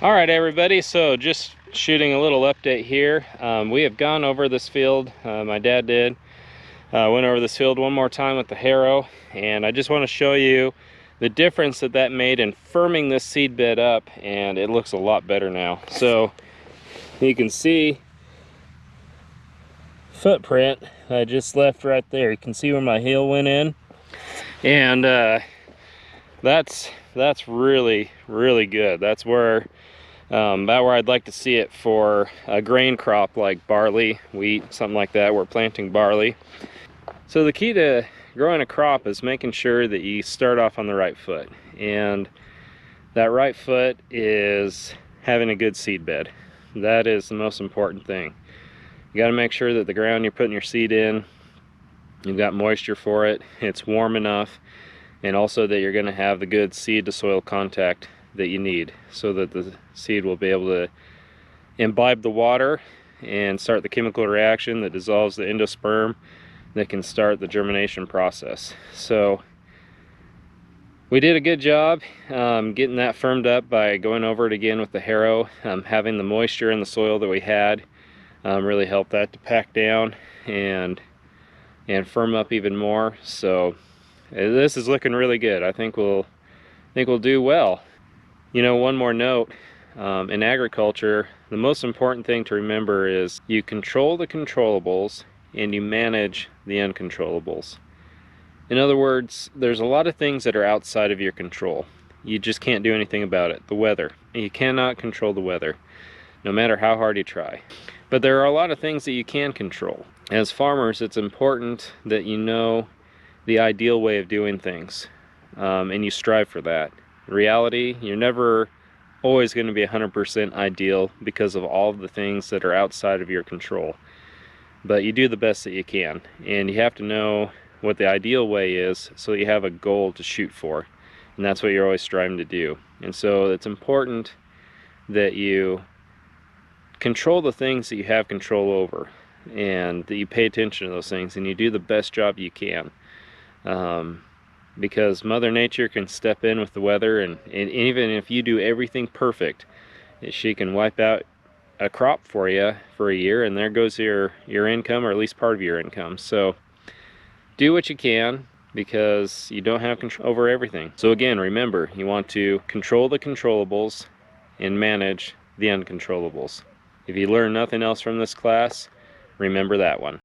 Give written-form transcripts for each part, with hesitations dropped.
All right, everybody, so just shooting a little update here. We have gone over this field, my dad did. Went over this field one more time with the harrow, and I just want to show you the difference that made in firming this seed bed up, and it looks a lot better now. So you can see footprint I just left right there. You can see where my heel went in, and that's really good. That's where about where I'd like to see it for a grain crop like barley, wheat, something like that. We're planting barley. So the key to growing a crop is making sure that you start off on the right foot, and that right foot is having a good seed bed. That is the most important thing. You got to make sure that the ground you're putting your seed in, you've got moisture for it, it's warm enough, and also that you're going to have the good seed to soil contact that you need so that the seed will be able to imbibe the water and start the chemical reaction that dissolves the endosperm that can start the germination process. So we did a good job getting that firmed up by going over it again with the harrow. Having the moisture in the soil that we had really helped that to pack down and firm up even more. So this is looking really good. I think we'll do well. You know, one more note, in agriculture, the most important thing to remember is you control the controllables and you manage the uncontrollables. In other words, there's a lot of things that are outside of your control. You just can't do anything about it. The weather. You cannot control the weather, no matter how hard you try. But there are a lot of things that you can control. As farmers, it's important that you know the ideal way of doing things, and you strive for that. In reality, you're never always going to be 100% ideal because of all of the things that are outside of your control. But you do the best that you can, and you have to know what the ideal way is so you have a goal to shoot for, and that's what you're always striving to do. And so it's important that you control the things that you have control over, and that you pay attention to those things and you do the best job you can, because Mother Nature can step in with the weather, and even if you do everything perfect, she can wipe out a crop for you for a year, and there goes your income, or at least part of your income. So do what you can, because you don't have control over everything. So again, remember, you want to control the controllables and manage the uncontrollables. If you learn nothing else from this class, remember that one.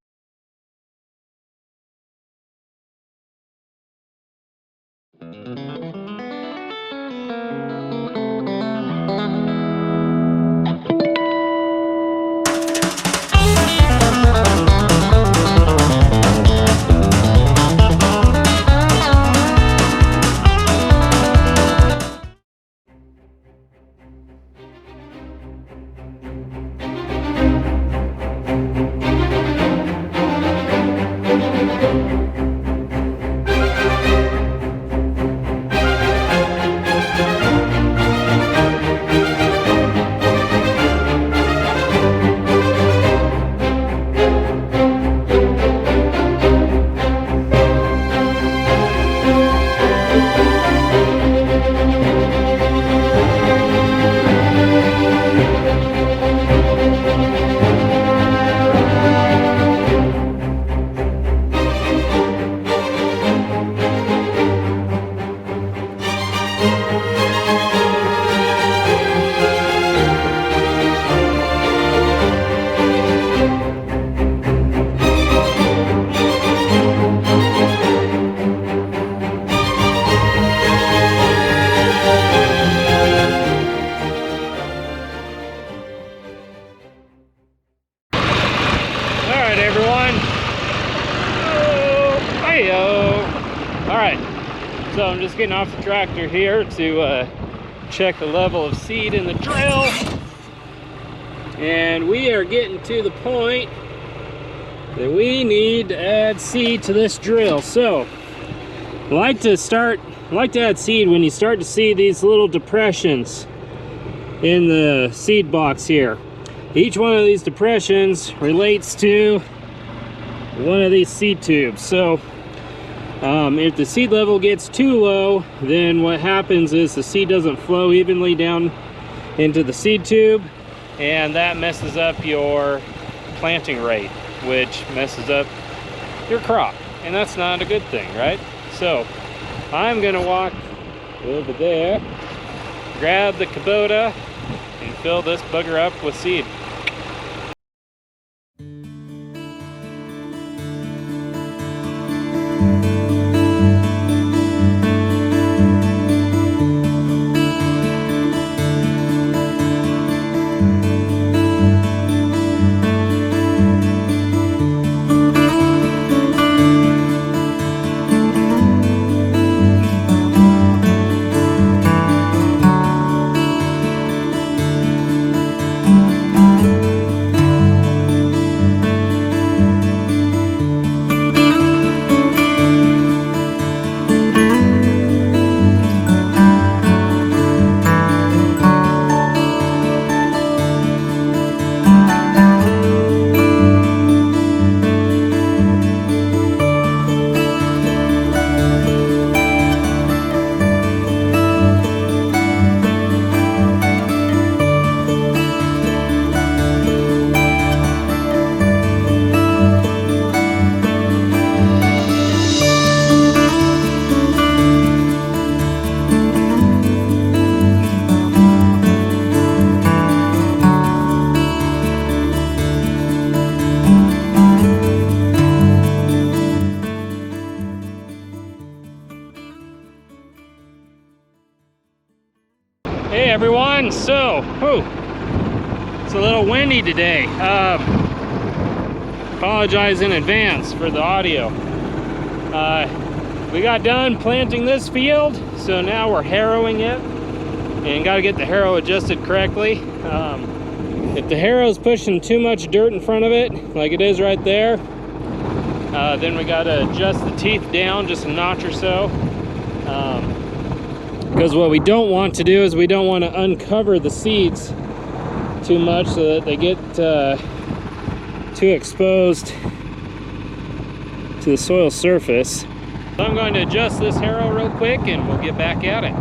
So I'm just getting off the tractor here to check the level of seed in the drill, and we are getting to the point that we need to add seed to this drill. So I like to add seed when you start to see these little depressions in the seed box here. Each one of these depressions relates to one of these seed tubes. So if the seed level gets too low, then what happens is the seed doesn't flow evenly down into the seed tube, and that messes up your planting rate, which messes up your crop, and that's not a good thing, right? So I'm gonna walk over there, grab the Kubota, and fill this bugger up with seed. Hey everyone, so it's a little windy today. Apologize in advance for the audio. We got done planting this field, so now we're harrowing it and got to get the harrow adjusted correctly. If the harrow's pushing too much dirt in front of it, like it is right there, then we got to adjust the teeth down just a notch or so. Because what we don't want to do is we don't want to uncover the seeds too much so that they get too exposed to the soil surface. So I'm going to adjust this harrow real quick and we'll get back at it.